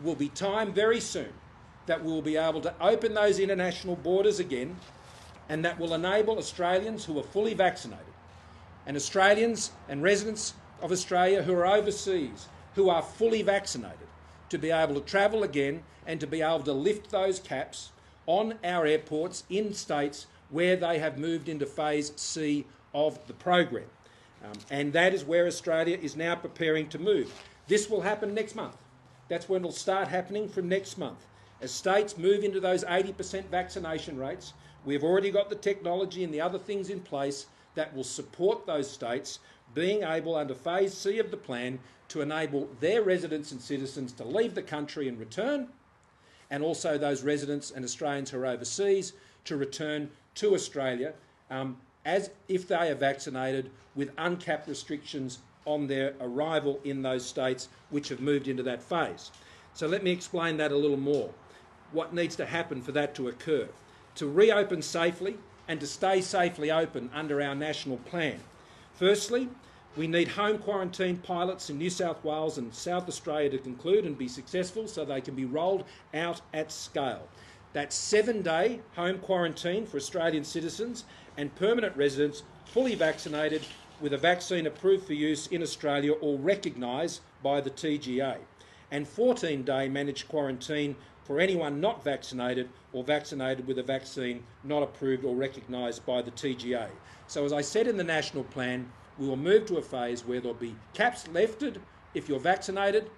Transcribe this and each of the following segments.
will be time very soon that we'll be able to open those international borders again, and that will enable Australians who are fully vaccinated, and Australians and residents of Australia who are overseas, who are fully vaccinated, to be able to travel again and to be able to lift those caps on our airports in states where they have moved into phase C of the program. And that is where Australia is now preparing to move. This will happen next month. That's when it'll start happening, from next month. As states move into those 80% vaccination rates, we've already got the technology and the other things in place that will support those states being able, under phase C of the plan, to enable their residents and citizens to leave the country and return, and also those residents and Australians who are overseas to return to Australia as if they are vaccinated, with uncapped restrictions on their arrival in those states which have moved into that phase. So let me explain that a little more. What needs to happen for that to occur? To reopen safely and to stay safely open under our national plan. Firstly, we need home quarantine pilots in New South Wales and South Australia to conclude and be successful so they can be rolled out at scale. That's 7-day home quarantine for Australian citizens and permanent residents fully vaccinated with a vaccine approved for use in Australia or recognised by the TGA, and 14-day managed quarantine for anyone not vaccinated or vaccinated with a vaccine not approved or recognised by the TGA. So as I said in the national plan, we will move to a phase where there'll be caps lifted if you're vaccinated,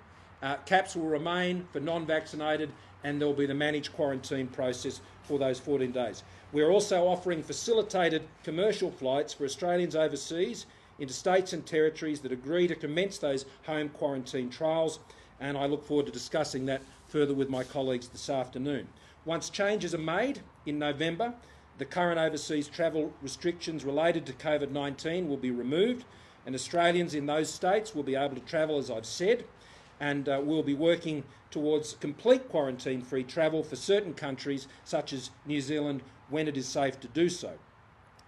caps will remain for non-vaccinated, and there'll be the managed quarantine process for those 14 days. We're also offering facilitated commercial flights for Australians overseas into states and territories that agree to commence those home quarantine trials, and I look forward to discussing that further with my colleagues this afternoon. Once changes are made in November, the current overseas travel restrictions related to COVID-19 will be removed, and Australians in those states will be able to travel, as I've said, and we'll be working towards complete quarantine-free travel for certain countries such as New Zealand when it is safe to do so.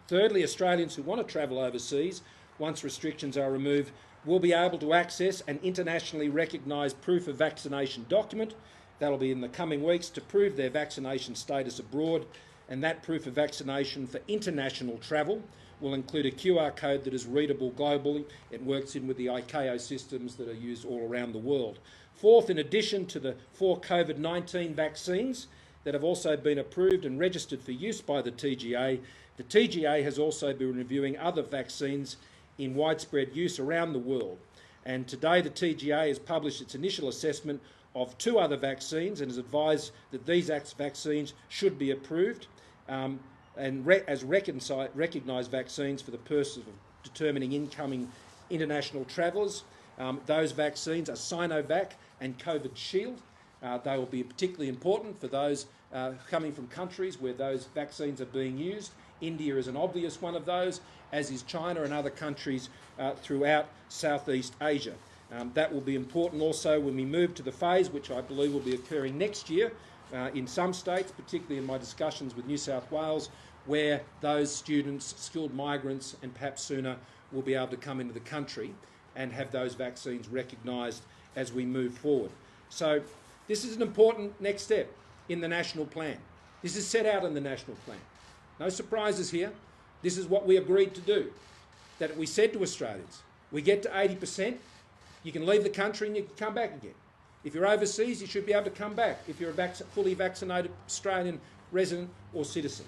Thirdly, Australians who want to travel overseas, once restrictions are removed, will be able to access an internationally recognised proof of vaccination document. That'll be in the coming weeks to prove their vaccination status abroad, and that proof of vaccination for international travel will include a QR code that is readable globally. It works in with the ICAO systems that are used all around the world. Fourth, in addition to the 4 COVID-19 vaccines that have also been approved and registered for use by the TGA has also been reviewing other vaccines in widespread use around the world. And today the TGA has published its initial assessment of 2 other vaccines and has advised that these vaccines should be approved as recognised vaccines for the purpose of determining incoming international travellers. Those vaccines are Sinovac and COVID Shield. They will be particularly important for those coming from countries where those vaccines are being used. India is an obvious one of those, as is China and other countries throughout Southeast Asia. That will be important also when we move to the phase, which I believe will be occurring next year in some states, particularly in my discussions with New South Wales, where those students, skilled migrants, and perhaps sooner, will be able to come into the country and have those vaccines recognised as we move forward. So this is an important next step in the national plan. This is set out in the national plan. No surprises here. This is what we agreed to do, that we said to Australians, we get to 80%, you can leave the country and you can come back again. If you're overseas, you should be able to come back if you're a fully vaccinated Australian resident or citizen.